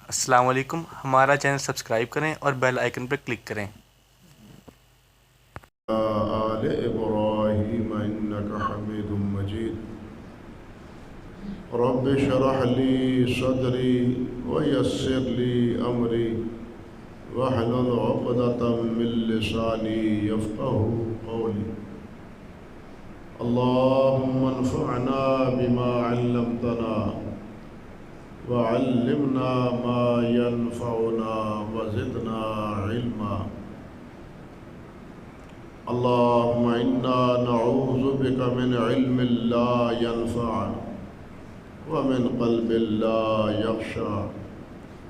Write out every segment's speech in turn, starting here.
السلام علیکم، ہمارا چینل سبسکرائب کریں اور بیل آئیکن پر کلک کریں۔ آل ابراہیم انک حمید مجید۔ رب اشرح لی صدری ویسر لی امری واحلل عقدۃ من لسانی یفقهوا قولی۔ اللهم انفعنا بما علمتنا وعلمنا ما ينفعنا وزدنا علما۔ اللهم إنا نعوذ بك من علم لا ينفع ومن قلب لا يخشع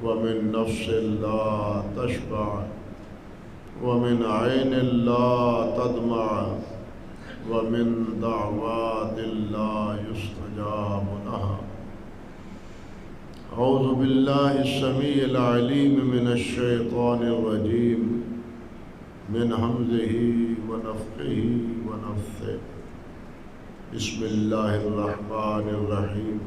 ومن نفس لا تشبع ومن عين لا تدمع ومن دعوات لا يستجاب لها۔ أعوذ بالله السميع العليم من الشيطان الرجيم من همزه ونفخه ونفثه۔ بسم الله الرحمن الرحيم۔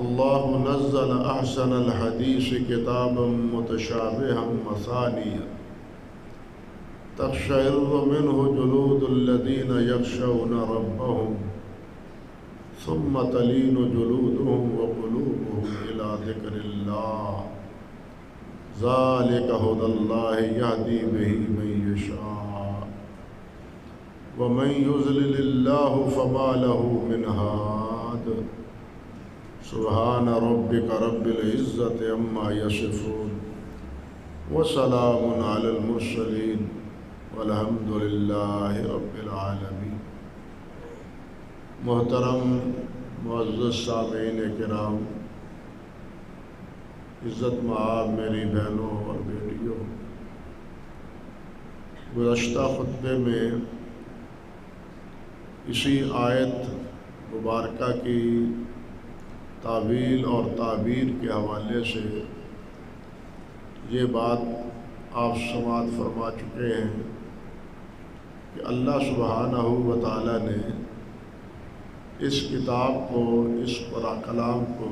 الله نزل أحسن الحديث كتابا متشابها مثانيا تقشعر منه جلود الذين يخشون ربهم ثم تلين جلودهم وقلوبهم إلى ذكر الله ذلك هدى الله يهدي به من يشاء ومن يضلل الله فما له من هاد۔ سبحان ربك رب العزة عما يصفون وسلام على المرسلين والحمد لله رب العالمين۔ محترم معزز سامعین کرام، عزت مآب میری بہنوں اور بیٹیوں، گزشتہ خطبے میں اسی آیت مبارکہ کی تعویل اور تعبیر کے حوالے سے یہ بات آپ سماعت فرما چکے ہیں کہ اللہ سبحانہ و تعالی نے اس کتاب کو، اس قرآن کلام کو،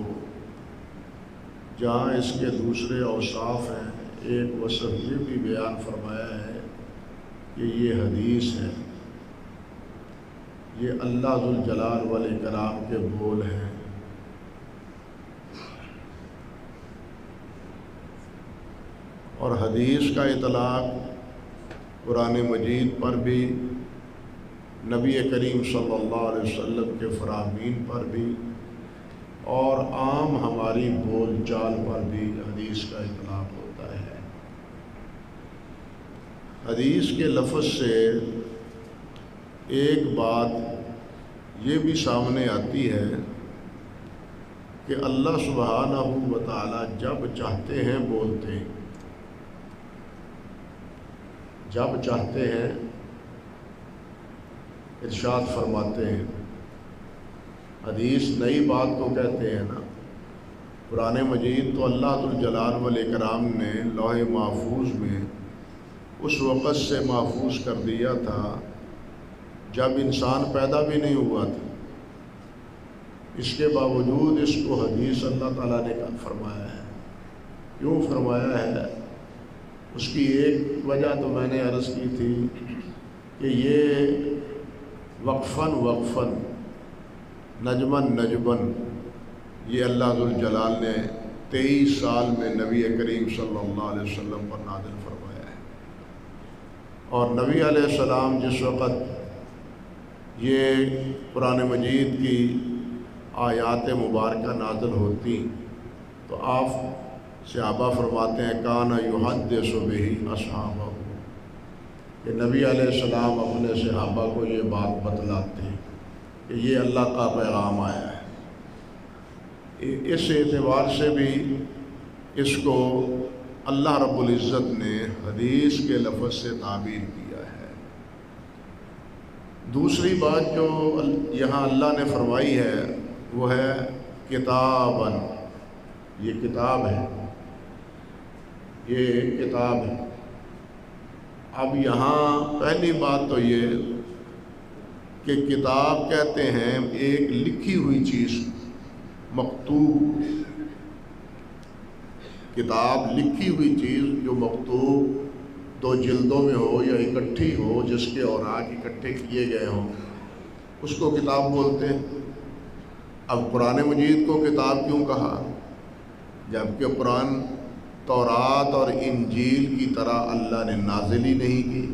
جہاں اس کے دوسرے اوصاف ہیں، ایک وصف یہ بھی بیان فرمایا ہے کہ یہ حدیث ہے، یہ اللہ ذوالجلال والاکرام کے بول ہیں۔ اور حدیث کا اطلاق قرآن مجید پر بھی، نبی کریم صلی اللہ علیہ وسلم کے فرامین پر بھی، اور عام ہماری بول چال پر بھی حدیث کا اطلاق ہوتا ہے۔ حدیث کے لفظ سے ایک بات یہ بھی سامنے آتی ہے کہ اللہ سبحانہ و تعالی جب چاہتے ہیں بولتے ہیں، جب چاہتے ہیں ارشاد فرماتے ہیں۔ حدیث نئی بات کو کہتے ہیں نا۔ قرآن مجید تو اللہ ذوالجلال والاکرام نے لوح محفوظ میں اس وقت سے محفوظ کر دیا تھا جب انسان پیدا بھی نہیں ہوا تھا۔ اس کے باوجود اس کو حدیث اللہ تعالیٰ نے فرمایا ہے۔ کیوں فرمایا ہے؟ اس کی ایک وجہ تو میں نے عرض کی تھی کہ یہ وقفاً وقفاً، نجماً نجباً، یہ اللہ ذوالجلال نے 23 سال میں نبی کریم صلی اللہ علیہ وسلم پر نازل فرمایا ہے۔ اور نبی علیہ السلام جس وقت یہ قرآن مجید کی آیات مبارکہ نازل ہوتی تو آپ صحابہ فرماتے ہیں کان یحدث بہ اصحابہ، کہ نبی علیہ السلام اپنے صحابہ کو یہ بات بتلاتے ہیں کہ یہ اللہ کا پیغام آیا ہے۔ اس اعتبار سے بھی اس کو اللہ رب العزت نے حدیث کے لفظ سے تعبیر کیا ہے۔ دوسری بات جو یہاں اللہ نے فرمائی ہے وہ ہے کتاباً، یہ کتاب ہے، یہ کتاب ہے۔ اب یہاں پہلی بات تو یہ کہ کتاب کہتے ہیں ایک لکھی ہوئی چیز، مکتوب، کتاب لکھی ہوئی چیز جو مکتوب 2 جلدوں میں ہو یا اکٹھی ہو، جس کے اوراق اکٹھے کیے گئے ہوں، اس کو کتاب بولتے ہیں۔ اب قرآن مجید کو کتاب کیوں کہا؟ جبکہ قرآن تورات اور انجیل کی طرح اللہ نے نازل ہی نہیں کی۔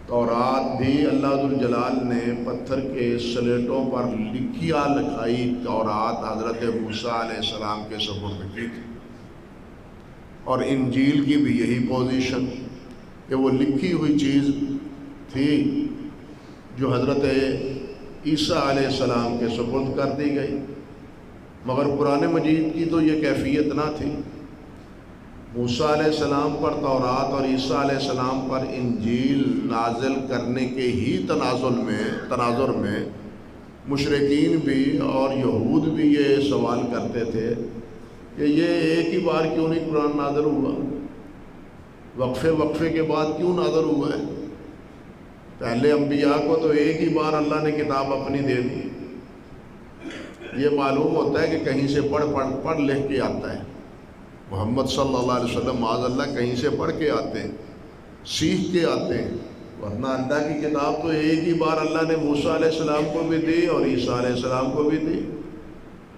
تورات بھی اللہ ذوالجلال نے پتھر کے سلیٹوں پر لکھائی تورات حضرت موسیٰ علیہ السلام کے سپرد کی تھی، اور انجیل کی بھی یہی پوزیشن کہ وہ لکھی ہوئی چیز تھی جو حضرت عیسیٰ علیہ السلام کے سپرد کر دی گئی۔ مگر قرآن مجید کی تو یہ کیفیت نہ تھی۔ موسیٰ علیہ السلام پر تورات اور عیسیٰ علیہ السلام پر انجیل نازل کرنے کے ہی تناظر میں مشرکین بھی اور یہود بھی یہ سوال کرتے تھے کہ یہ ایک ہی بار کیوں نہیں قرآن نازل ہوا، وقفے کے بعد کیوں نازل ہوا ہے؟ پہلے انبیاء کو تو ایک ہی بار اللہ نے کتاب اپنی دے دی۔ یہ معلوم ہوتا ہے کہ کہیں سے پڑھ لکھ کے آتا ہے۔ محمد صلی اللہ علیہ وسلم معاذ اللہ کہیں سے پڑھ کے آتے ہیں، سیکھ کے آتے ہیں، ورنہ اللہ کی کتاب تو ایک ہی بار اللہ نے موسیٰ علیہ السلام کو بھی دی اور عیسیٰ علیہ السلام کو بھی دی۔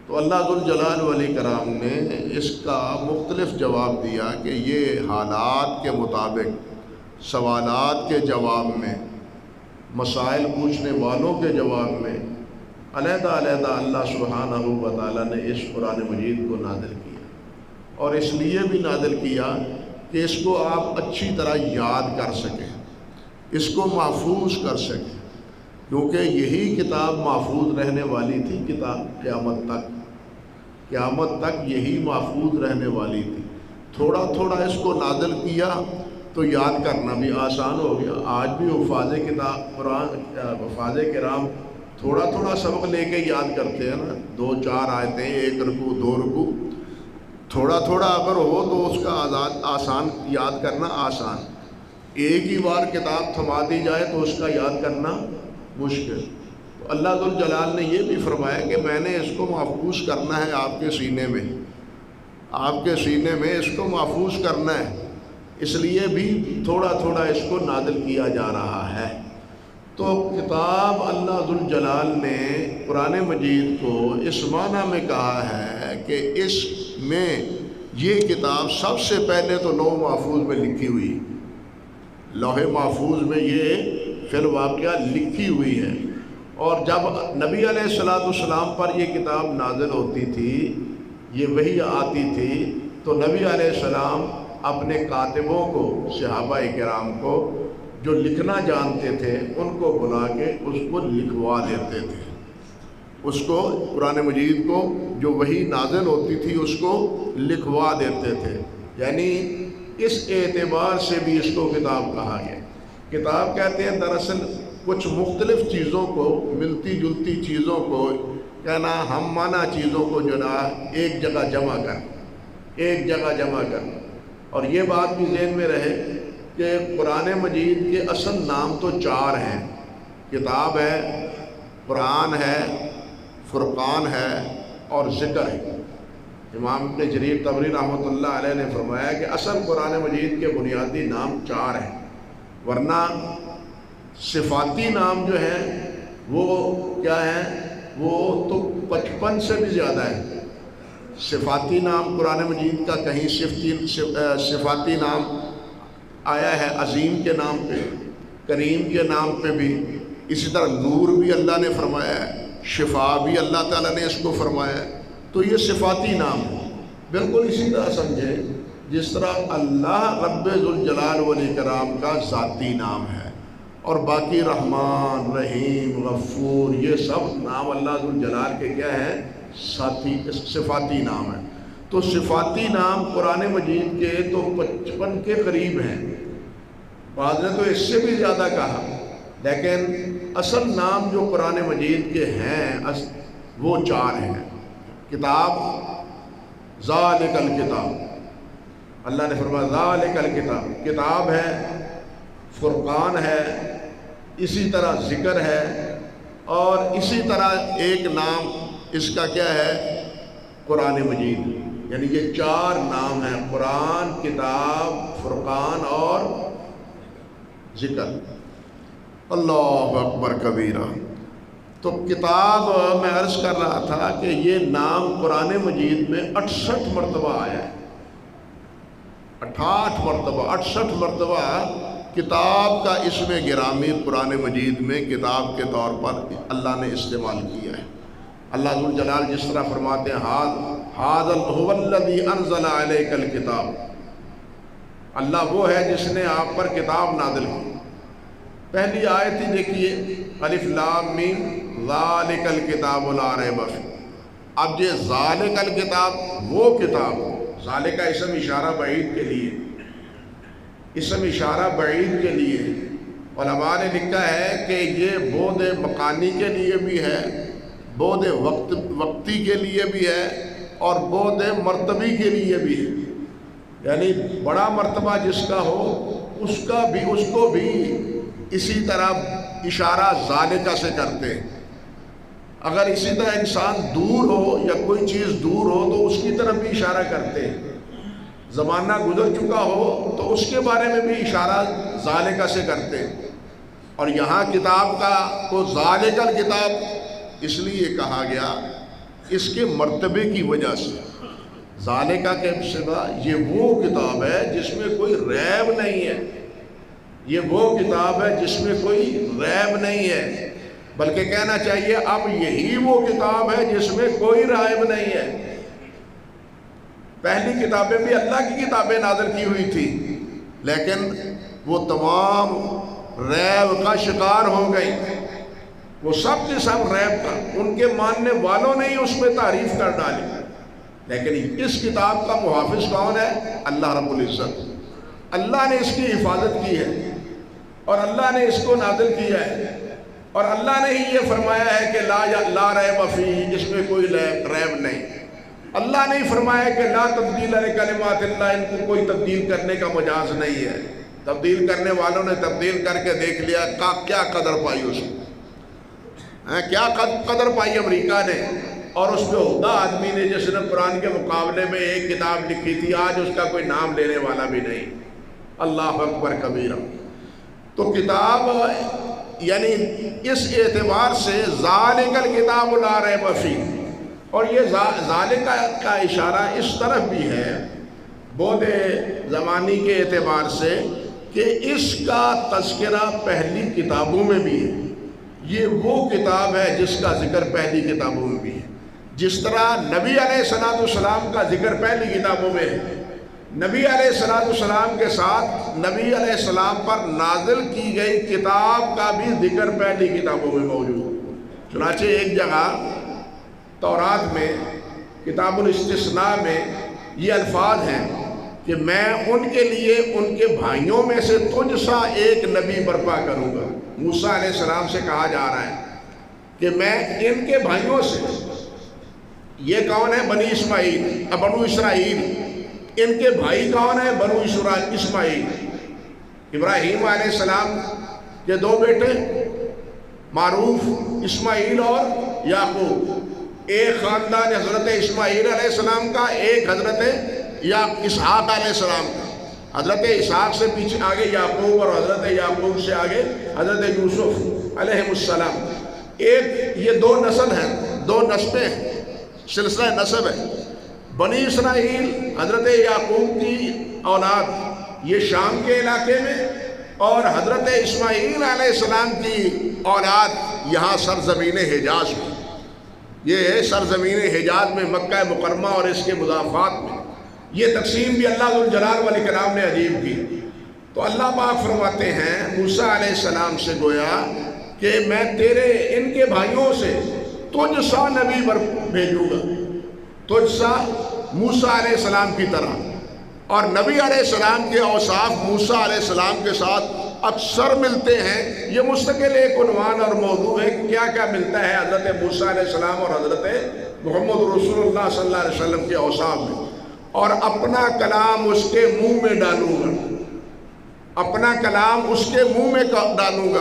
تو اللہ ذوالجلال والاکرام نے اس کا مختلف جواب دیا کہ یہ حالات کے مطابق سوالات کے جواب میں، مسائل پوچھنے والوں کے جواب میں علیحدہ اللہ سبحانہ و تعالیٰ نے اس قرآن مجید کو نازل کیا، اور اس لیے بھی نازل کیا کہ اس کو آپ اچھی طرح یاد کر سکیں، اس کو محفوظ کر سکیں، کیونکہ یہی کتاب محفوظ رہنے والی تھی قیامت تک یہی محفوظ رہنے والی تھی۔ تھوڑا تھوڑا اس کو نازل کیا تو یاد کرنا بھی آسان ہو گیا۔ آج بھی حفاظ کرام تھوڑا تھوڑا سبق لے کے یاد کرتے ہیں نا، 2-4 آیتیں، 1 رکوع 2 رکوع، تھوڑا تھوڑا اگر ہو تو اس کا آسان یاد کرنا آسان، ایک ہی بار کتاب تھما دی جائے تو اس کا یاد کرنا مشکل۔ تو اللہ ذوالجلال نے یہ بھی فرمایا کہ میں نے اس کو محفوظ کرنا ہے آپ کے سینے میں اس کو محفوظ کرنا ہے، اس لیے بھی تھوڑا تھوڑا اس کو نازل کیا جا رہا ہے۔ تو کتاب اللہ ذوالجلال نے قرآن مجید کو اس معنی میں کہا ہے کہ اس میں یہ کتاب سب سے پہلے تو لوح محفوظ میں لکھی ہوئی، لوح محفوظ میں یہ فی الواقعہ لکھی ہوئی ہے، اور جب نبی علیہ السلام پر یہ کتاب نازل ہوتی تھی، یہ وحی آتی تھی، تو نبی علیہ السلام اپنے کاتبوں کو، صحابہ کرام کو جو لکھنا جانتے تھے ان کو بلا کے اس کو لکھوا دیتے تھے، اس کو قرآن مجید کو جو وحی نازل ہوتی تھی اس کو لکھوا دیتے تھے۔ یعنی اس اعتبار سے بھی اس کو کتاب کہا گیا۔ کتاب کہتے ہیں دراصل کچھ مختلف چیزوں کو، ملتی جلتی چیزوں کو، کہنا ہم مانا چیزوں کو جو نا ایک جگہ جمع کر، اور یہ بات بھی ذہن میں رہے کہ قرآن مجید کے اصل نام تو 4 ہیں، کتاب ہے، قرآن ہے، فرقان ہے اور ذکر ہے۔ امام ابن جریر طبری رحمۃ اللہ علیہ نے فرمایا کہ اصل قرآن مجید کے بنیادی نام 4 ہیں، ورنہ صفاتی نام جو ہیں وہ کیا ہیں، وہ تو 55 سے بھی زیادہ ہے۔ صفاتی نام قرآن مجید کا کہیں صفاتی نام آیا ہے عظیم کے نام پہ، کریم کے نام پہ بھی، اسی طرح نور بھی اللہ نے فرمایا ہے، شفا بھی اللہ تعالیٰ نے اس کو فرمایا ہے، تو یہ صفاتی نام ہے۔ بالکل اسی طرح سمجھے جس طرح اللہ رب ذوالجلال والاکرام کا ذاتی نام ہے، اور باقی رحمان، رحیم، غفور، یہ سب نام اللہ ذوالجلال کے کیا ہیں، صفاتی نام ہے۔ تو صفاتی نام قرآن مجید کے تو 55 کے قریب ہیں، بعض نے تو اس سے بھی زیادہ کہا، لیکن اصل نام جو قرآن مجید کے ہیں وہ 4 ہیں۔ کتاب، ذالک الکتاب، اللہ نے فرمایا ذالک الکتاب، کتاب ہے، فرقان ہے، اسی طرح ذکر ہے، اور اسی طرح ایک نام اس کا کیا ہے، قرآن مجید۔ یعنی یہ 4 نام ہیں: قرآن، کتاب، فرقان اور ذکر۔ اللہ اکبر کبیرہ۔ تو کتاب میں عرض کر رہا تھا کہ یہ نام قرآن مجید میں 68 مرتبہ آیا ہے، 68 مرتبہ کتاب کا اسم گرامی قرآن مجید میں کتاب کے طور پر اللہ نے استعمال کیا ہے۔ اللہ ذو الجلال جس طرح فرماتے ہیں ھذا ھو الذی انزل علیک الکتاب، اللہ وہ ہے جس نے آپ پر کتاب نازل کی۔ پہلی آیت ہی دیکھیے، الف لام میم ذالک الکتاب لا ریب فیہ۔ اب یہ ذالک الکتاب وہ کتاب، ذالک کا اسم اشارہ بعید کے لیے، اسم اشارہ بعید کے لیے علماء نے لکھا ہے کہ یہ بعد مکانی کے لیے بھی ہے، بعد وقتی کے لیے بھی ہے، اور بعد مرتبی کے لیے بھی ہے۔ یعنی بڑا مرتبہ جس کا ہو اس کو بھی اسی طرح اشارہ ذالکہ سے کرتے ہیں۔ اگر اسی طرح انسان دور ہو یا کوئی چیز دور ہو تو اس کی طرف بھی اشارہ کرتے ہیں۔ زمانہ گزر چکا ہو تو اس کے بارے میں بھی اشارہ ذالکہ سے کرتے ہیں۔ اور یہاں کتاب کا کو ذالک الکتاب اس لیے کہا گیا اس کے مرتبے کی وجہ سے۔ ذالکہ کے سوا یہ وہ کتاب ہے جس میں کوئی ریب نہیں ہے، یہ وہ کتاب ہے جس میں کوئی ریب نہیں ہے، بلکہ کہنا چاہیے اب یہی وہ کتاب ہے جس میں کوئی ریب نہیں ہے۔ پہلی کتابیں بھی اللہ کی کتابیں نازل کی ہوئی تھی، لیکن وہ تمام ریب کا شکار ہو گئی، وہ سب کے سب ریب کا، ان کے ماننے والوں نے ہی اس میں تعریف کر ڈالی۔ لیکن اس کتاب کا محافظ کون ہے؟ اللہ رب العزت۔ اللہ نے اس کی حفاظت کی ہے اور اللہ نے اس کو نازل کیا ہے، اور اللہ نے ہی یہ فرمایا ہے کہ لا ریب فیہ، اس میں کوئی ریب نہیں۔ اللہ نے ہی فرمایا کہ لا تبدیل لکلمات اللہ، ان کو کوئی تبدیل کرنے کا مجاز نہیں ہے۔ تبدیل کرنے والوں نے تبدیل کر کے دیکھ لیا کیا قدر پائی اس کو، کیا قدر پائی امریکہ نے اور اس پہ عہدہ آدمی نے جس نے قرآن کے مقابلے میں ایک کتاب لکھی تھی، آج اس کا کوئی نام لینے والا بھی نہیں۔ اللہ اکبر کبیرہ۔ تو کتاب یعنی اس اعتبار سے ذالک الکتاب لا ریب فیہ، اور یہ ذالکہ کا اشارہ اس طرف بھی ہے بعد زمانی کے اعتبار سے کہ اس کا تذکرہ پہلی کتابوں میں بھی ہے۔ یہ وہ کتاب ہے جس کا ذکر پہلی کتابوں میں بھی ہے، جس طرح نبی علیہ السلام کا ذکر پہلی کتابوں میں ہے۔ نبی علیہ السلام کے ساتھ نبی علیہ السلام پر نازل کی گئی کتاب کا بھی ذکر پہلی کتابوں میں موجود ہے۔ چنانچہ ایک جگہ تورات میں کتاب الاستثناء میں یہ الفاظ ہیں کہ میں ان کے لیے ان کے بھائیوں میں سے تجھ سا ایک نبی برپا کروں گا۔ موسیٰ علیہ السلام سے کہا جا رہا ہے کہ میں ان کے بھائیوں سے، یہ کون ہے؟ بنو اسرائیل، ان کے بھائی کون ہیں؟ بنو اسماعیل۔ ابراہیم علیہ السلام کے 2 بیٹے معروف اسماعیل اور یعقوب، ایک خاندان حضرت اسماعیل علیہ السلام کا، ایک حضرت اسحاق علیہ السلام کا۔ حضرت اسحاق سے پیچھے آگے یعقوب، اور حضرت یعقوب سے آگے حضرت یوسف علیہ السلام۔ ایک یہ 2 نسل ہیں، 2 نسبیں ہیں، سلسلہ نسب ہے۔ بنی اسرائیل حضرت یعقوب کی اولاد یہ شام کے علاقے میں، اور حضرت اسماعیل علیہ السلام کی اولاد یہاں سرزمین حجاز میں۔ یہ ہے سرزمین حجاز میں، مکہ مکرمہ اور اس کے مضافات میں۔ یہ تقسیم بھی اللہ ذو الجلال والاکرام نے عجیب کی۔ تو اللہ پاک فرماتے ہیں موسیٰ علیہ السلام سے گویا کہ میں تیرے ان کے بھائیوں سے تجھ سا نبی بھیجوں گا، تجھ سا موسیٰ علیہ السلام کی طرح۔ اور نبی علیہ السلام کے اوصاف موسیٰ علیہ السلام کے ساتھ اکثر ملتے ہیں۔ یہ مستقل ایک عنوان اور موضوع ہے کہ کیا کیا ملتا ہے حضرت موسیٰ علیہ السلام اور حضرت محمد رسول اللہ صلی اللہ علیہ وسلم کے اوصاف میں۔ اور اپنا کلام اس کے منہ میں ڈالوں گا، اپنا کلام اس کے منہ میں ڈالوں گا،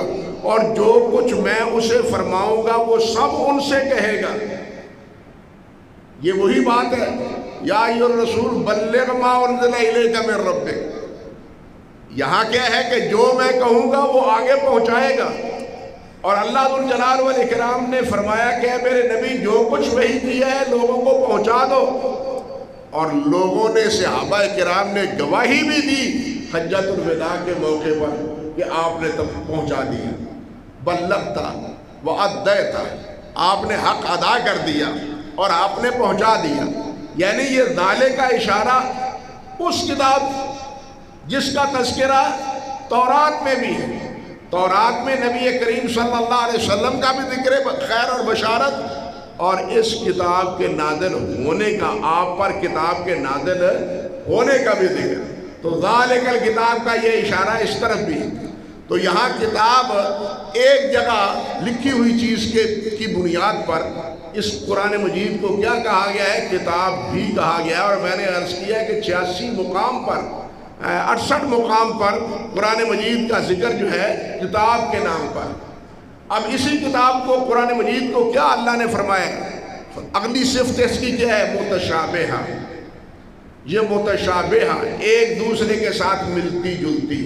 اور جو کچھ میں اسے فرماؤں گا وہ سب ان سے کہے گا۔ یہ وہی بات ہے، یا ایھا الرسول بلغ ما انزل الیک من ربک. یہاں کیا ہے کہ جو میں کہوں گا وہ آگے پہنچائے گا. اور اللہ ذوالجلال والاکرام نے فرمایا کہ اے میرے نبی جو کچھ وحی کیا ہے لوگوں کو پہنچا دو. اور لوگوں نے صحابہ کرام نے گواہی بھی دی حجۃ الوداع کے موقع پر کہ آپ نے تب پہنچا دیا. بلغت وادیت، آپ نے حق ادا کر دیا اور آپ نے پہنچا دیا. یعنی یہ ذالے کا اشارہ اس کتاب جس کا تذکرہ تورات میں بھی ہے. تورات میں نبی کریم صلی اللہ علیہ وسلم کا بھی ذکر خیر اور بشارت، اور اس کتاب کے نازل ہونے کا، آپ پر کتاب کے نازل ہونے کا بھی ذکر. تو ذالک الکتاب کا یہ اشارہ اس طرف بھی ہے. تو یہاں کتاب ایک جگہ لکھی ہوئی چیز کی بنیاد پر اس قرآن مجید کو کیا کہا گیا ہے؟ کتاب بھی کہا گیا ہے. اور میں نے عرض کیا ہے کہ 86 مقام پر 68 مقام پر قرآن مجید کا ذکر جو ہے کتاب کے نام پر. اب اسی کتاب کو، قرآن مجید کو کیا اللہ نے فرمایا؟ اگلی صفت اس کی کیا ہے؟ متشابہہ. یہ متشابہہ ایک دوسرے کے ساتھ ملتی جلتی،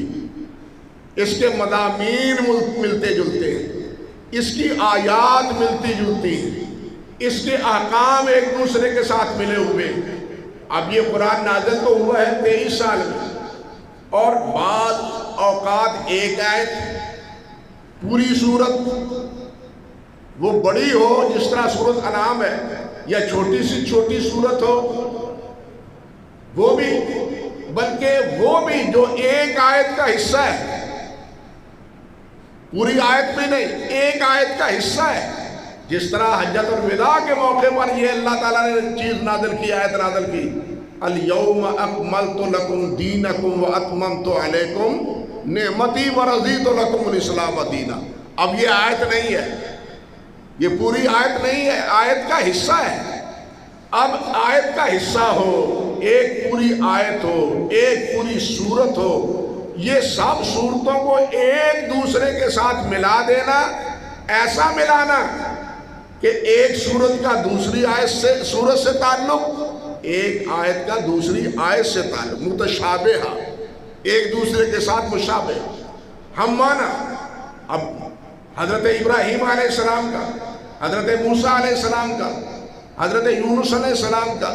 اس کے مضامین ملتے جلتے، اس کی آیات ملتی جلتی، اس کے احکام ایک دوسرے کے ساتھ ملے ہوئے. اب یہ قرآن نازل تو ہوا ہے 23 سال میں، اور بعض اوقات ایک آیت پوری صورت وہ بڑی ہو جس طرح سورۃ انعام ہے، یا چھوٹی سی چھوٹی صورت ہو وہ بھی، بلکہ وہ بھی جو ایک آیت کا حصہ ہے، پوری آیت میں نہیں، ایک آیت کا حصہ ہے. جس طرح حجۃ الوداع کے موقع پر یہ اللہ تعالیٰ نے چیز نازل کی، آیت نازل کی، اليوم اکملت لکم دینکم واتممت علیکم نعمتی ورضیت لکم الاسلام دینا. اب یہ آیت نہیں ہے، یہ پوری آیت نہیں ہے، آیت کا حصہ ہے. اب آیت کا حصہ ہو، ایک پوری آیت ہو، ایک پوری صورت ہو، یہ سب صورتوں کو ایک دوسرے کے ساتھ ملا دینا، ایسا ملانا کہ ایک صورت کا دوسری آیت سے، صورت سے تعلق، ایک آیت کا دوسری آیت سے تعلق. متشابہہ، ایک دوسرے کے ساتھ مشابہ. ہم مانا اب حضرت ابراہیم علیہ السلام کا، حضرت موسیٰ علیہ السلام کا، حضرت یونس علیہ السلام کا،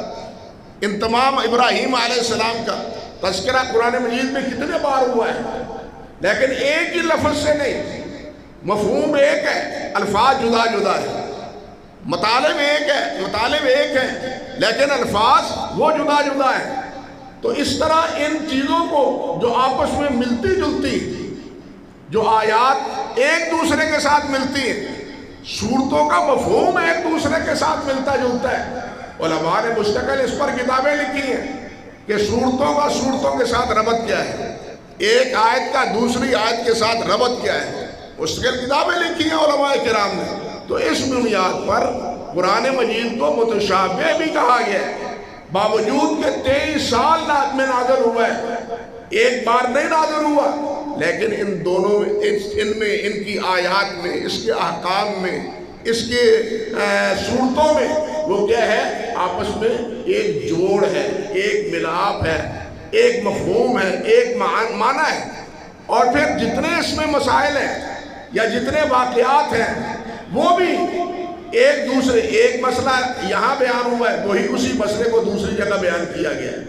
ان تمام ابراہیم علیہ السلام کا تذکرہ قرآن مجید میں کتنے بار ہوا ہے، لیکن ایک ہی لفظ سے نہیں. مفہوم ایک ہے، الفاظ جدا جدا ہے. مطالب ایک ہے لیکن الفاظ وہ جدا جدا ہے. تو اس طرح ان چیزوں کو جو آپس میں ملتی جلتی، جو آیات ایک دوسرے کے ساتھ ملتی ہیں، صورتوں کا مفہوم ایک دوسرے کے ساتھ ملتا جلتا ہے. علماء نے مستقل اس پر کتابیں لکھی ہیں کہ صورتوں کا صورتوں کے ساتھ ربط کیا ہے، ایک آیت کا دوسری آیت کے ساتھ ربط کیا ہے. مستقل کتابیں لکھی ہیں علماء کرام نے. تو اس بنیاد پر قرآن مجید کو متشابہ بھی کہا گیا ہے، باوجود کہ 23 سال میں نازل ہوا ہے، ایک بار نہیں نازل ہوا، لیکن ان دونوں میں، ان میں، ان کی آیات میں، اس کے احکام میں، اس کے صورتوں میں وہ کیا ہے؟ آپس میں ایک جوڑ ہے، ایک ملاپ ہے، ایک مفہوم ہے، ایک معنی ہے. اور پھر جتنے اس میں مسائل ہیں یا جتنے واقعات ہیں وہ بھی ایک دوسرے، ایک مسئلہ یہاں بیان ہوا ہے، وہی اسی مسئلے کو دوسری جگہ بیان کیا گیا ہے.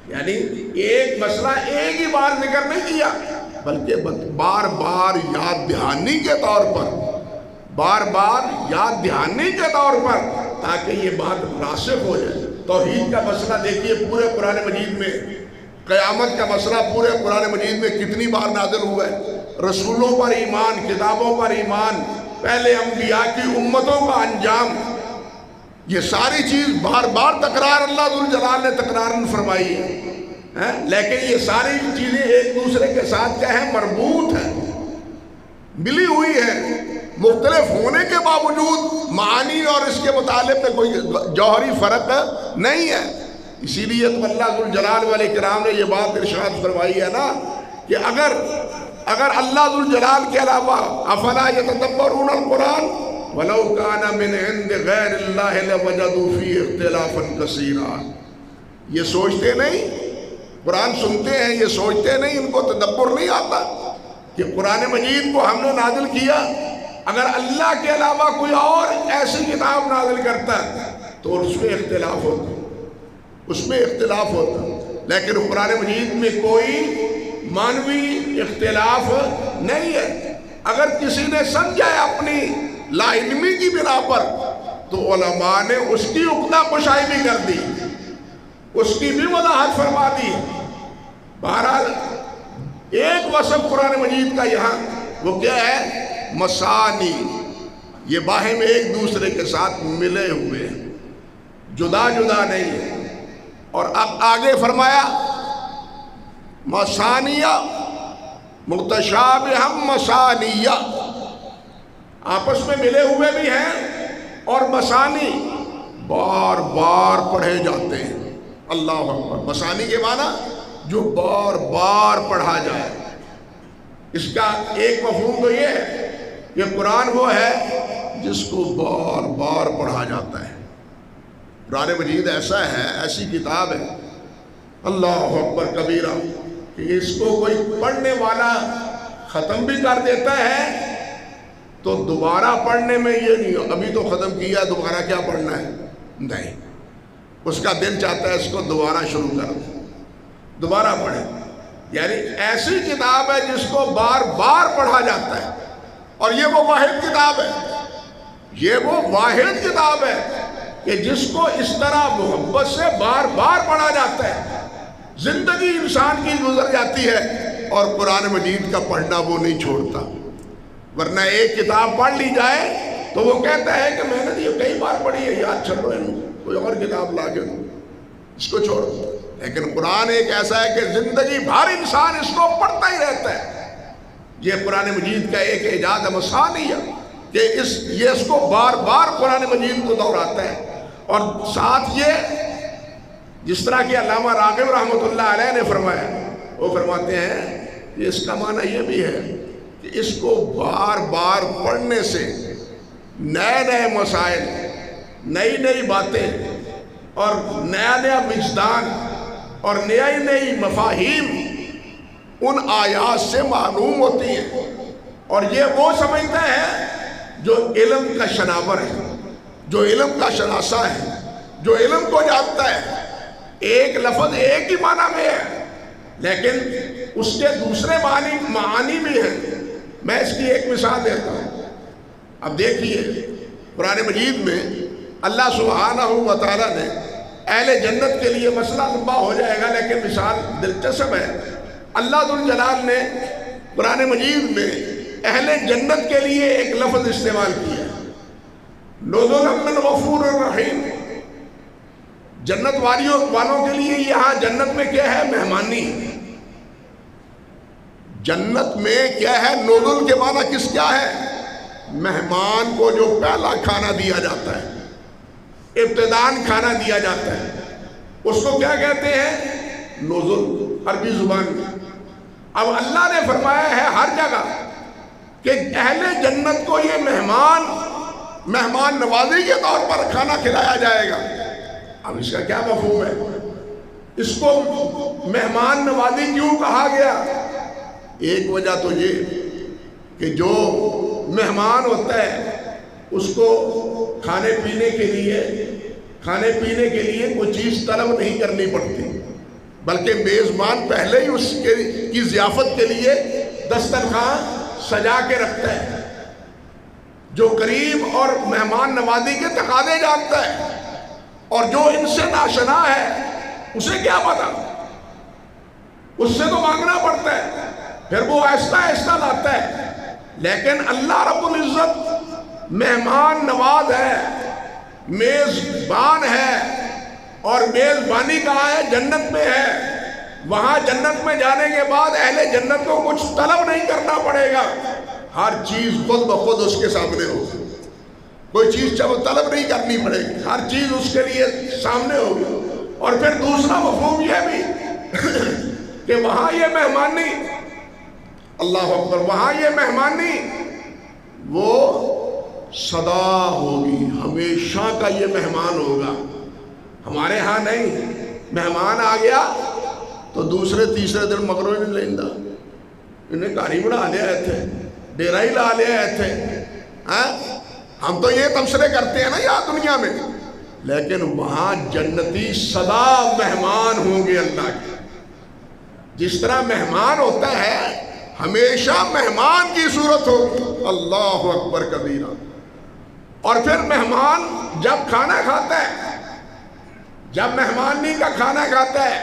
یعنی ایک مسئلہ ایک ہی بار ذکر نہیں کیا، بلکہ بار بار یاد دہانی کے طور پر، بار بار یاد دہانی کے طور پر، تاکہ یہ بات راسخ ہو جائے. توحید کا مسئلہ دیکھیے پورے قرآن مجید میں، قیامت کا مسئلہ پورے قرآن مجید میں کتنی بار نازل ہوا ہے. رسولوں پر ایمان، کتابوں پر ایمان، پہلے انبیاء کی امتوں کا انجام، یہ ساری چیز بار بار تکرار اللہ ذوالجلال نے تکرار فرمائی ہے. لیکن یہ ساری چیزیں ایک دوسرے کے ساتھ کیا ہے؟ مربوط ہیں، ملی ہوئی ہے. مختلف ہونے کے باوجود معانی اور اس کے متعلق میں کوئی جوہری فرق نہیں ہے. اسی لیے تو اللہ ذوالجلال والاکرام نے یہ بات ارشاد فرمائی ہے نا کہ اگر اللہ ذوالجلال کے علاوہ افلا یتدبرون القرآن ولو کان من عند غیر اللہ لوجدوا فیہ اختلافا کثیرا. یہ سوچتے نہیں، قرآن سنتے ہیں، یہ سوچتے نہیں، ان کو تدبر نہیں آتا کہ قرآن مجید کو ہم نے نازل کیا، اگر اللہ کے علاوہ کوئی اور ایسی کتاب نازل کرتا تو اس میں اختلاف ہوتا، اس میں اختلاف ہوتا، لیکن قرآن مجید میں کوئی معنوی اختلاف نہیں ہے۔ اگر کسی نے سمجھا ہے اپنی لا علمی کی بنا پر تو علماء نے اس کی عقدہ کشائی بھی کر دی، اس کی بھی وضاحت فرما دی۔ بہرحال ایک وصف قرآن مجید کا یہاں وہ کیا ہے؟ مسانی، یہ باہم ایک دوسرے کے ساتھ ملے ہوئے ہیں، جدا جدا نہیں ہے۔ اور اب آگے فرمایا مسانیہ متشابہ مسانیہ، آپس میں ملے ہوئے بھی ہیں، اور مسانی بار بار پڑھے جاتے ہیں۔ اللہ اکبر، مسانی کے معنی جو بار بار پڑھا جائے۔ اس کا ایک مفہوم تو یہ ہے کہ قرآن وہ ہے جس کو بار بار پڑھا جاتا ہے۔ قرآن مجید ایسا ہے، ایسی کتاب ہے، اللہ اکبر کبیرہ، کہ اس کو کوئی پڑھنے والا ختم بھی کر دیتا ہے تو دوبارہ پڑھنے میں یہ نہیں، ابھی تو ختم کیا دوبارہ کیا پڑھنا ہے، نہیں، اس کا دل چاہتا ہے اس کو دوبارہ شروع کر دیں، دوبارہ پڑھیں۔ یعنی ایسی کتاب ہے جس کو بار بار پڑھا جاتا ہے، اور یہ وہ واحد کتاب ہے، یہ وہ واحد کتاب ہے کہ جس کو اس طرح محبت سے بار بار پڑھا جاتا ہے۔ زندگی انسان کی گزر جاتی ہے اور قرآن مجید کا پڑھنا وہ نہیں چھوڑتا، ورنہ ایک کتاب پڑھ لی جائے تو وہ کہتا ہے کہ میں نے یہ کئی بار پڑھی ہے، یاد چھوڑو، کوئی اور کتاب لا کے اس کو چھوڑ دو۔ لیکن قرآن ایک ایسا ہے کہ زندگی بھر انسان اس کو پڑھتا ہی رہتا ہے۔ یہ قرآن مجید کا ایک اعجاز مسانی ہے کہ یہ اس کو بار بار قرآن مجید کو دہراتا ہے۔ اور ساتھ یہ جس طرح کہ علامہ راغب رحمۃ اللہ علیہ نے فرمایا، وہ فرماتے ہیں کہ اس کا معنی یہ بھی ہے کہ اس کو بار بار پڑھنے سے نئے نئے مسائل، نئی نئی باتیں اور نیا نیا وجدان اور نئی نئی مفاہیم ان آیات سے معلوم ہوتی ہیں، اور یہ وہ سمجھتا ہے جو علم کا شناور ہے، جو علم کا شناسہ ہے، جو علم کو جانتا ہے۔ ایک لفظ ایک ہی معنی میں ہے لیکن اس کے دوسرے معانی بھی ہیں۔ میں اس کی ایک مثال دیتا ہوں۔ اب دیکھیے قرآن مجید میں اللہ سبحانہ و تعالیٰ نے اہل جنت کے لیے، مسئلہ لمبا ہو جائے گا لیکن مثال دلچسپ ہے، اللہ ذو الجلال نے قرآن مجید میں اہل جنت کے لیے ایک لفظ استعمال کیا، نزلا من غفور الرحیم۔ جنت والوں کے لیے یہاں جنت میں کیا ہے؟ مہمانی۔ جنت میں کیا ہے؟ نزل کے معنی کس کیا ہے؟ مہمان کو جو پہلا کھانا دیا جاتا ہے، ابتدان کھانا دیا جاتا ہے، اس کو کیا کہتے ہیں؟ نزل، عربی زبان میں۔ اب اللہ نے فرمایا ہے ہر جگہ کہ اہل جنت کو یہ مہمان نوازی کے طور پر کھانا کھلایا جائے گا۔ اب اس کا کیا مفہوم ہے؟ اس کو مہمان نوازی کیوں کہا گیا؟ ایک وجہ تو یہ کہ جو مہمان ہوتا ہے اس کو کھانے پینے کے لیے کوئی چیز طلب نہیں کرنی پڑتی، بلکہ میزبان پہلے ہی اس کی ضیافت کے لیے دسترخوان سجا کے رکھتا ہے۔ جو قریب اور مہمان نوازی کے تقاضے جانتا ہے، اور جو ان سے ناشنا ہے اسے کیا پتا، اس سے تو مانگنا پڑتا ہے، پھر وہ آہستہ آہستہ لاتا ہے۔ لیکن اللہ رب العزت مہمان نواز ہے، میزبان ہے، اور میزبانی کہاں ہے؟ جنت میں ہے۔ وہاں جنت میں جانے کے بعد اہل جنت کو کچھ طلب نہیں کرنا پڑے گا، ہر چیز خود بخود اس کے سامنے ہوگی، کوئی چیز طلب نہیں کرنی پڑے گی، ہر چیز اس کے لیے سامنے ہوگی۔ اور پھر دوسرا مفہوم یہ بھی کہ وہاں یہ مہمانی، اللہ اکبر، وہاں یہ مہمانی وہ سدا ہوگی، ہمیشہ کا یہ مہمان ہوگا۔ ہمارے ہاں نہیں، مہمان آ گیا تو دوسرے تیسرے دن مگروں ہی نہیں لیندہ، انہیں گاڑی بڑھا لیا تھے، ڈیرہ ہی لا لیا تھے. ہم تو یہ تبصرے کرتے ہیں نا یہاں دنیا میں، لیکن وہاں جنتی سدا مہمان ہوں گے اللہ کے. جس طرح مہمان ہوتا ہے ہمیشہ مہمان کی صورت ہوگی. اللہ اکبر کبیرہ. اور پھر مہمان جب کھانا کھاتا ہے، جب مہمانی کا کھانا کھاتا ہے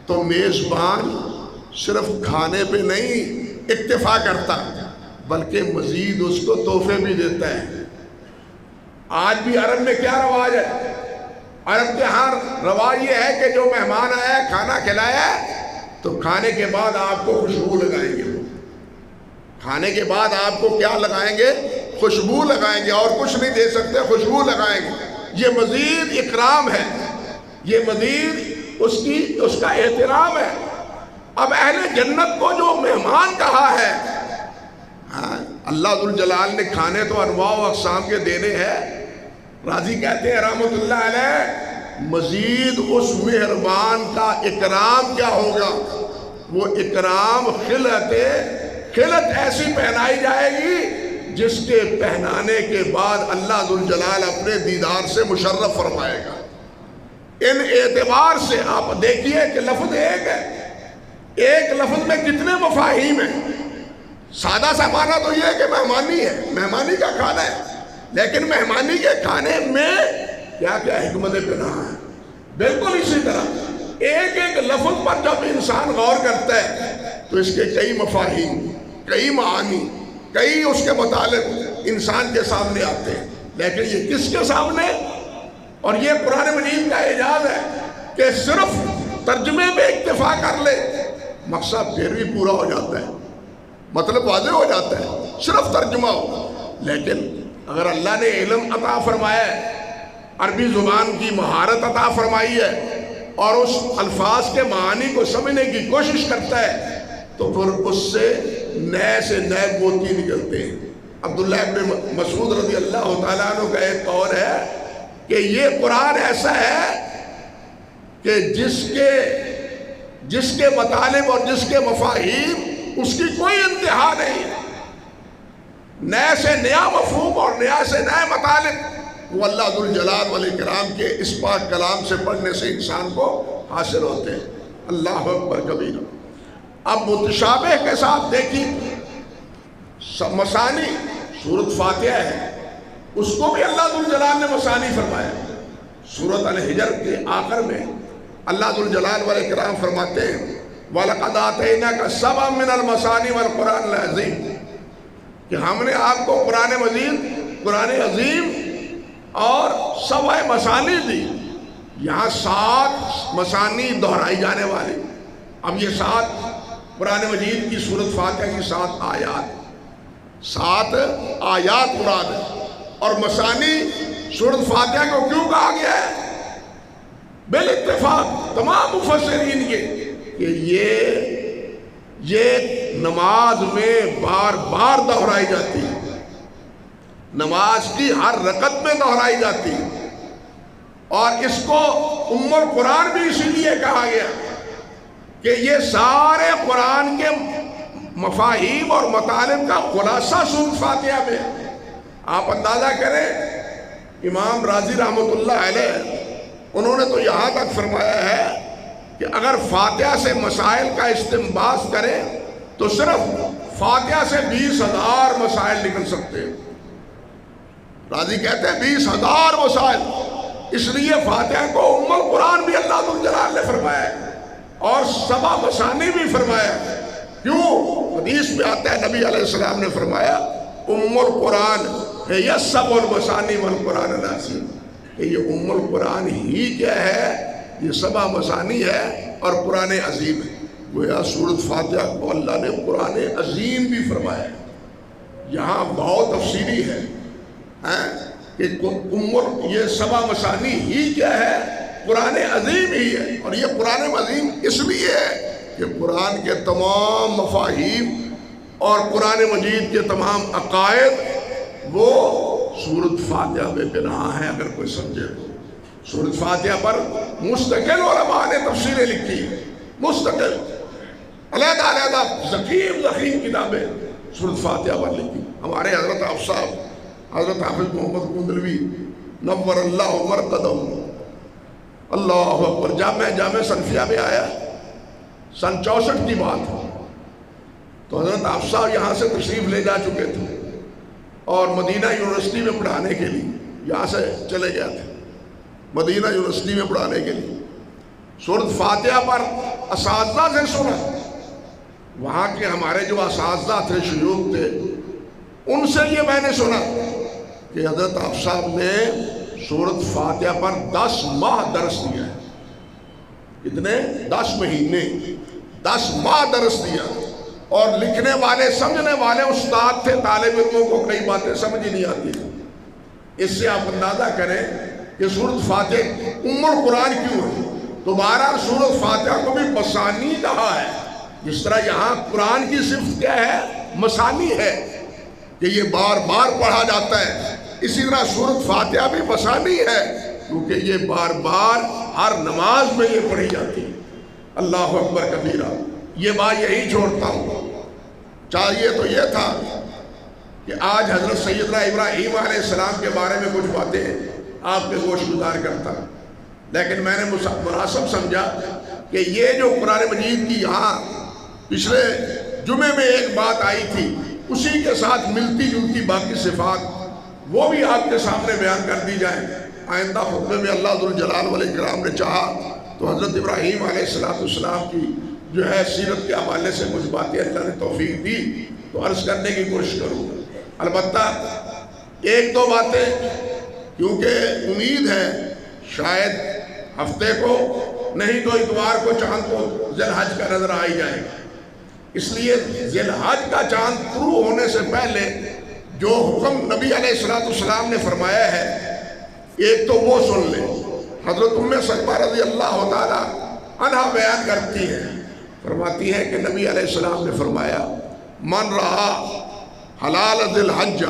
تو میزبان صرف کھانے پہ نہیں اکتفا کرتا بلکہ مزید اس کو تحفے بھی دیتا ہے. آج بھی عرب میں کیا رواج ہے؟ عرب کے ہاں رواج یہ ہے کہ جو مہمان آیا ہے کھانا کھلایا ہے تو کھانے کے بعد آپ کو خوشبو لگائیں گے. کھانے کے بعد آپ کو کیا لگائیں گے؟ خوشبو لگائیں گے، اور کچھ نہیں دے سکتے، خوشبو لگائیں گے. یہ مزید اکرام ہے، یہ مزید اس کا احترام ہے. اب اہل جنت کو جو مہمان کہا ہے، اللہ ذوالجلال نے کھانے تو انواع و اقسام کے دینے ہیں. راضی کہتے ہیں رحمت اللہ علیہ، مزید اس مہربان کا اکرام کیا ہوگا؟ وہ اکرام خلعت ایسی پہنائی جائے گی جس کے پہنانے کے بعد اللہ ذوالجلال اپنے دیدار سے مشرف فرمائے گا. ان اعتبار سے آپ دیکھیے کہ لفظ ایک ہے، ایک لفظ میں کتنے مفاہیم ہیں. سادہ سا معنی تو یہ ہے کہ مہمانی ہے، مہمانی کا کھانا ہے، لیکن مہمانی کے کھانے میں کیا کیا حکمت پنہاں ہے. بالکل اسی طرح ایک ایک لفظ پر جب انسان غور کرتا ہے تو اس کے کئی مفاہیم، کئی معانی، کئی اس کے مطالب انسان کے سامنے آتے ہیں. لیکن یہ کس کے سامنے؟ اور یہ قرآن مجید کا اعجاز ہے کہ صرف ترجمے میں اکتفا کر لے، مقصد پھر بھی پورا ہو جاتا ہے، مطلب واضح ہو جاتا ہے، صرف ترجمہ ہو. لیکن اگر اللہ نے علم عطا فرمایا ہے، عربی زبان کی مہارت عطا فرمائی ہے اور اس الفاظ کے معانی کو سمجھنے کی کوشش کرتا ہے تو پھر اس سے نئے موتی نکلتے ہیں. عبداللہ ابن مسعود رضی اللہ تعالیٰ عنہ کا ایک قول ہے کہ یہ قرآن ایسا ہے کہ جس کے مطالب اور جس کے مفاہیم اس کی کوئی انتہا نہیں ہے. نئے سے نیا مفہوم اور نیا سے نئے مطالب وہ اللہ ذوالجلال والاکرام کے اس پاک کلام سے پڑھنے سے انسان کو حاصل ہوتے ہیں. اللہ اکبر کبیرہ. اب متشابہ کے ساتھ دیکھیں، مثانی سورۃ فاتحہ ہے، اس کو بھی اللہ ذوالجلال نے مثانی فرمایا. سورۃ الحجر کے آخر میں اللہ ذوالجلال والاکرام فرماتے ہیں وَلَقَدْ آتَيْنَاكَ سَبْعًا مِنَ الْمَثَانِي وَالْقُرْآنِ الْعَظِيمِ، کہ ہم نے آپ کو قرآن مجید، قرآن عظیم اور 7 مثانی دی. یہاں 7 مثانی دہرائی جانے والی. اب یہ 7 قرآن مجید کی سورۃ فاتحہ کی 7 آیات، 7 آیات مراد ہے. اور مثانی سورۃ فاتحہ کو کیوں کہا گیا ہے؟ بالاتفاق تمام مفسرین کے کہ یہ نماز میں بار بار دہرائی جاتی ہے، نماز کی ہر رکعت میں دہرائی جاتی ہے. اور اس کو ام القرآن بھی اسی لیے کہا گیا کہ یہ سارے قرآن کے مفاہیم اور مطالب کا خلاصہ سورۃ فاتحہ میں. آپ اندازہ کریں، امام رازی رحمۃ اللہ علیہ انہوں نے تو یہاں تک فرمایا ہے کہ اگر فاتحہ سے مسائل کا استنباط کریں تو صرف فاتحہ سے 20,000 مسائل نکل سکتے ہیں. راضی کہتے ہیں 20,000 مسائل. اس لیے فاتحہ کو ام القرآن بھی اللہ ذوالجلال نے فرمایا ہے اور 7 مثانی بھی فرمایا ہے. کیوں؟ حدیث میں آتا ہے نبی علیہ السلام نے فرمایا ام القرآن ہے یا 7 المثانی والقرآن العظیم، کہ یہ ام القرآن ہی کیا ہے، یہ 7 مثانی ہے اور قرآن عظیم ہے. گویا سورۃ فاتحہ کو اللہ نے قرآن عظیم بھی فرمایا ہے. یہاں بہت تفصیلی ہے کہ یہ 7 مثانی ہی کیا ہے، قرآن عظیم ہی ہے. اور یہ قرآن عظیم اس لیے ہے کہ قرآن کے تمام مفاہیم اور قرآن مجید کے تمام عقائد وہ سورۃ فاتحہ میں بنا ہے. اگر کوئی سمجھے تو سورۃ فاتحہ پر مستقل علماء نے تفسیریں لکھی، مستقل علیحدہ علیحدہ ضخیم کتابیں سورۃ فاتحہ پر لکھی۔ ہمارے حضرت حافظ صاحب حضرت حافظ محمد گندلوی نور اللہ مرقدہ، اللہ اکبر، جامع صنفیہ میں آیا سن 64 کی بات ہے، تو حضرت حافظ صاحب یہاں سے تشریف لے جا چکے تھے اور مدینہ یونیورسٹی میں پڑھانے کے لیے یہاں سے چلے گئے تھے، مدینہ یونیورسٹی میں پڑھانے کے لیے سورۃ فاتحہ پر اساتذہ سے سنا، وہاں کے ہمارے جو اساتذہ تھے، شیوخ تھے، ان سے یہ میں نے سنا کہ حضرت حافظ صاحب نے سورۃ فاتحہ پر 10 ماہ درس دیا ہے۔ کتنے؟ 10 مہینے، 10 ماہ درس دیا، اور لکھنے والے سمجھنے والے استاد تھے، طالب علموں کو کئی باتیں سمجھ ہی نہیں آتی تھی۔ اس سے آپ اندازہ کریں کہ سورۃ فاتحہ ام القرآن کیوں ہے؟ دوبارہ سورۃ فاتحہ کو بھی مسانی کہا ہے، جس طرح یہاں قرآن کی صفت کیا ہے؟ مسانی ہے، کہ یہ بار بار پڑھا جاتا ہے، اسی طرح سورۃ فاتحہ بھی مسانی ہے، کیونکہ یہ بار بار ہر نماز میں یہ پڑھی جاتی ہے۔ اللہ اکبر کبیرہ۔ یہ بات یہی چھوڑتا ہوں، چاہیے تو یہ تھا کہ آج حضرت سیدنا ابراہیم علیہ السلام کے بارے میں کچھ باتیں آپ کے گوش گزار کرتا، لیکن میں نے مناسب سمجھا کہ یہ جو قرآن مجید کی یہاں پچھلے جمعے میں ایک بات آئی تھی، اسی کے ساتھ ملتی جلتی باقی صفات وہ بھی آپ کے سامنے بیان کر دی جائیں۔ آئندہ خطبے میں اللہ ذوالجلال والاکرام نے چاہا تو حضرت ابراہیم علیہ السلام کی جو ہے سیرت کے حوالے سے کچھ باتیں اللہ نے توفیق دی تو عرض کرنے کی کوشش کروں گا۔ البتہ ایک دو باتیں، کیونکہ امید ہے شاید ہفتے کو نہیں تو اتوار کو چاند کو ذی الحج کا نظر آئی جائے گا، اس لیے ذی الحج کا چاند طلوع ہونے سے پہلے جو حکم نبی علیہ السلام نے فرمایا ہے، ایک تو وہ سن لیں۔ حضرت ام سلمہ رضی اللہ تعالی عنہا بیان کرتی ہیں، فرماتی ہے کہ نبی علیہ السلام نے فرمایا، من رہا حلال ذی الحج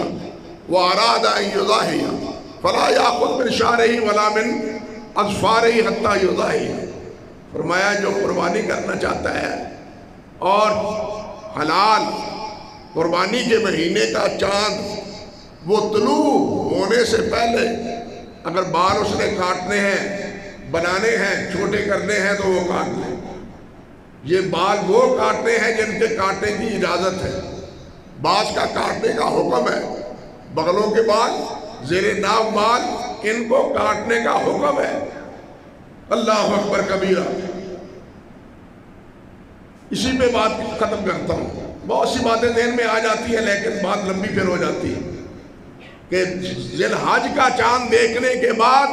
واراد ان یضاحی فلا یاخذ من شعرہ ولا من اظفارہ حتی یضاحی۔ فرمایا جو قربانی کرنا چاہتا ہے اور حلال قربانی کے مہینے کا چاند وہ طلوع ہونے سے پہلے اگر بال اس نے کاٹنے ہیں، بنانے ہیں، چھوٹے کرنے ہیں تو وہ کاٹ لیں۔ یہ بال وہ کاٹنے ہیں جن کے کاٹنے کی اجازت ہے، بعض کا کاٹنے کا حکم ہے، بغلوں کے بال، زیر ناف بال، ان کو کاٹنے کا حکم ہے۔ اللہ اکبر کبیرہ۔ اسی پہ بات ختم کرتا ہوں، بہت سی باتیں ذہن میں آ جاتی ہیں لیکن بات لمبی پھر ہو جاتی ہے کہ ذی الحج کا چاند دیکھنے کے بعد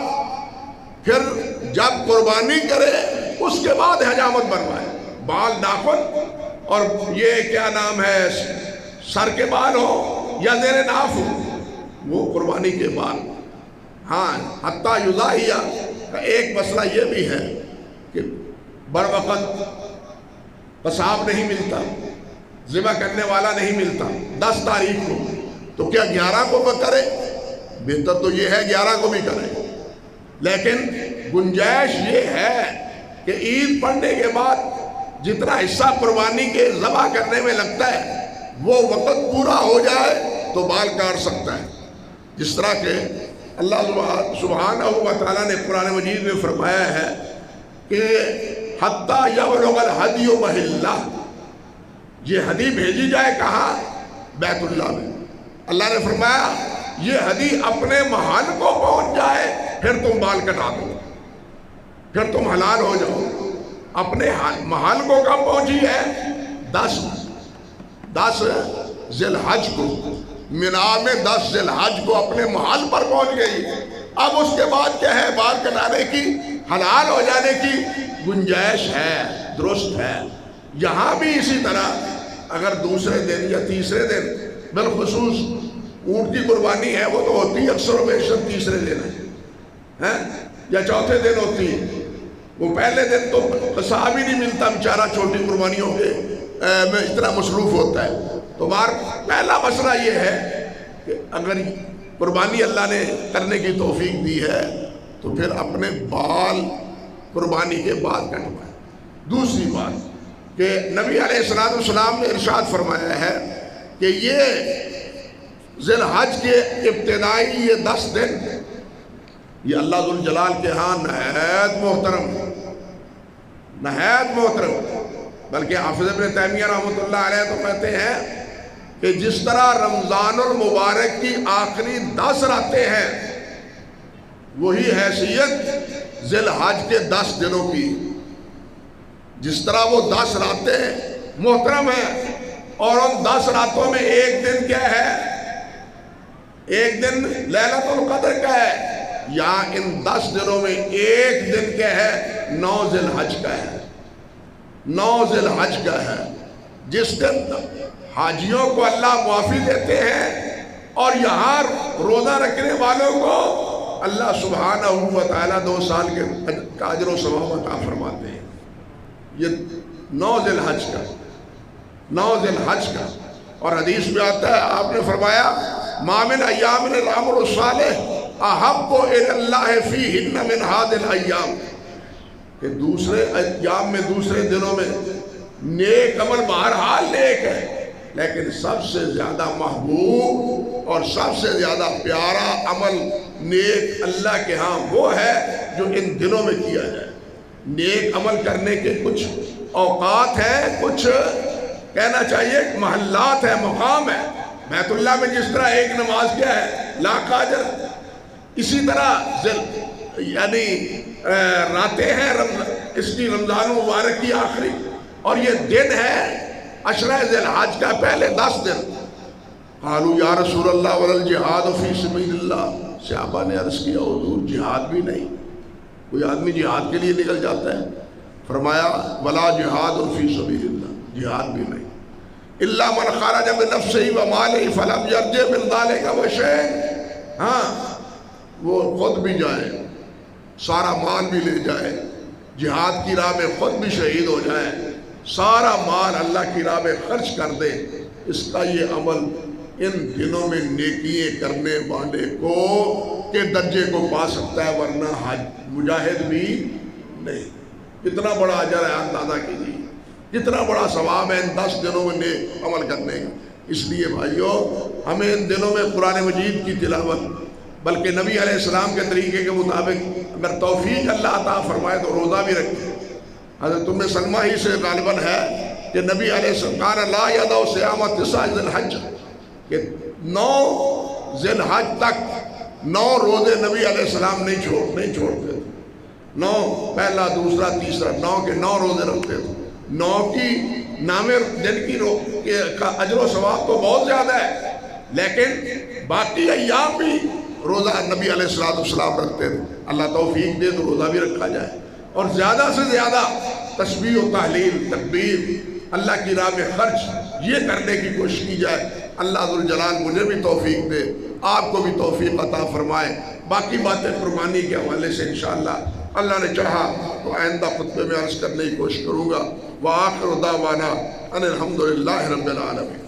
پھر جب قربانی کرے اس کے بعد حجامت بنوائے، بال ناخن اور یہ کیا نام ہے سر کے بال ہو یا زیر ناف ہو، وہ قربانی کے بعد۔ ہاں حتیٰ یضاحیہ کا ایک مسئلہ یہ بھی ہے کہ بر وقت قصاب نہیں ملتا، ذبح کرنے والا نہیں ملتا 10 تاریخ کو، تو کیا 11 کو کرے؟ بہتر تو یہ ہے 11 کو بھی کرے، لیکن گنجائش یہ ہے کہ عید پڑھنے کے بعد جتنا حصہ قربانی کے ذبح کرنے میں لگتا ہے وہ وقت پورا ہو جائے تو بال کاٹ سکتا ہے، جس طرح کہ اللہ سبحانہ و تعالیٰ نے قرآن مجید میں فرمایا ہے کہ حتیٰ یبلغ الہدی محلہ، یہ ہدی بھیجی جائے کہاں؟ بیت اللہ میں۔ اللہ نے فرمایا یہ ہدی اپنے محل کو پہنچ جائے پھر تم بال کٹا دو، پھر تم حلال ہو جاؤ۔ اپنے محل کو کب پہنچی ہے؟ 10 ذی الحج کو، مینا میں 10 ذی الحج کو اپنے محل پر پہنچ گئی۔ اب اس کے بعد کیا ہے؟ بال کٹانے کی، حلال ہو جانے کی گنجائش ہے، درست ہے۔ یہاں بھی اسی طرح اگر دوسرے دن یا تیسرے دن، بالخصوص اونٹ کی قربانی ہے وہ تو ہوتی ہے اکثر و بیشتر تیسرے دن ہے یا چوتھے دن ہوتی ہے، وہ پہلے دن تو قصاب ہی نہیں ملتا بیچارہ، چھوٹی قربانیوں کے میں اتنا مصروف ہوتا ہے۔ تو پہلا مسئلہ یہ ہے کہ اگر قربانی اللہ نے کرنے کی توفیق دی ہے تو پھر اپنے بال قربانی کے بعد کٹوائیں۔ دوسری بات کہ نبی علیہ السلام نے ارشاد فرمایا ہے کہ یہ ذی الحج کے ابتدائی یہ 10 دن یہ اللہ ذوالجلال کے ہاں نہایت محترم، بلکہ حافظ ابن تیمیہ رحمۃ اللہ علیہ تو کہتے ہیں کہ جس طرح رمضان المبارک کی آخری 10 راتیں ہیں وہی حیثیت ذی الحج کے 10 دنوں کی، جس طرح وہ 10 راتیں محترم ہیں اور ان 10 راتوں میں ایک دن کیا ہے، ایک دن لیلۃ القدر کا ہے، یا ان 10 دنوں میں ایک دن کیا ہے، 9 ذی الحج کا ہے، 9 ذی الحج کا ہے، جس دن حاجیوں کو اللہ معافی دیتے ہیں اور یہاں روزہ رکھنے والوں کو اللہ سبحانہ و تعالیٰ 2 سال کے اجر و ثواب عطا فرماتے ہیں۔ یہ 9 ذی الحج کا، 9 ذی الحج کا، اور حدیث میں آتا ہے آپ نے فرمایا ما من ایام العمل الصالح احب الی اللہ فیہن من هذه الايام، کہ دوسرے ایام میں، دوسرے دنوں میں نیک عمل بہرحال نیک ہے، لیکن سب سے زیادہ محبوب اور سب سے زیادہ پیارا عمل نیک اللہ کے ہاں وہ ہے جو ان دنوں میں کیا جائے۔ نیک عمل کرنے کے کچھ اوقات ہیں، کچھ کہنا چاہیے محلات ہیں، مقام ہے۔ بیت اللہ میں جس طرح ایک نماز کیا ہے، لاکھ اجر، اسی طرح یعنی راتیں ہیں اس کی رمضان مبارک کی آخری، اور یہ دن ہے عشرہ ذی الحج کا پہلے 10 دن۔ قالوا یا رسول اللہ ولا الجہاد فی سبیل اللہ، صحابہ نے عرض کیا حضور جہاد بھی نہیں، کوئی آدمی جہاد کے لیے نکل جاتا ہے؟ فرمایا ولا جہاد فی سبیل اللہ، جہاد بھی نہیں، الا من خرج بنفسہ ومالہ فلم یرجع من ذلک بشیء، ہاں وہ خود بھی جائے، سارا مال بھی لے جائے، جہاد کی راہ میں خود بھی شہید ہو جائے، سارا مال اللہ کی راہ میں خرچ کر دے، اس کا یہ عمل ان دنوں میں نیکیے کرنے والے کو کے درجے کو پا سکتا ہے، ورنہ حج مجاہد بھی نہیں۔ کتنا بڑا اجر ہے، اندازہ کیجیے کتنا بڑا ثواب ہے ان 10 دنوں میں نیک عمل کرنے کا۔ اس لیے بھائیو ہمیں ان دنوں میں قرآن مجید کی تلاوت، بلکہ نبی علیہ السلام کے طریقے کے مطابق اگر توفیق اللہ عطا فرمائے تو روزہ بھی رکھیں۔ حضرت ام سلمہ ہی سے غالباً ہے کہ نبی علیہ السلام کان لا یدع صیام 9 ذی الحج، کہ 9 ذی الحج تک 9 روزے نبی علیہ السلام نہیں چھوڑتے تھے، 9 پہلا دوسرا تیسرا 9 کے 9 روزے رکھتے تھے۔ 9 کی نام دن کی کا اجر و ثواب تو بہت زیادہ ہے، لیکن باقی ایام بھی روزہ نبی علیہ السلام رکھتے تھے۔ اللہ توفیق دے تو روزہ بھی رکھا جائے، اور زیادہ سے زیادہ تسبیح و تحلیل تکبیر اللہ کی راہ میں خرچ یہ کرنے کی کوشش کی جائے۔ اللہ ذوالجلال مجھے بھی توفیق دے، آپ کو بھی توفیق عطا فرمائے۔ باقی باتیں قربانی کے حوالے سے انشاءاللہ اللہ نے چاہا تو آئندہ خطبے میں عرض کرنے کی کوشش کروں گا۔ وآخر دعوانا ان الحمدللہ رب العالمین۔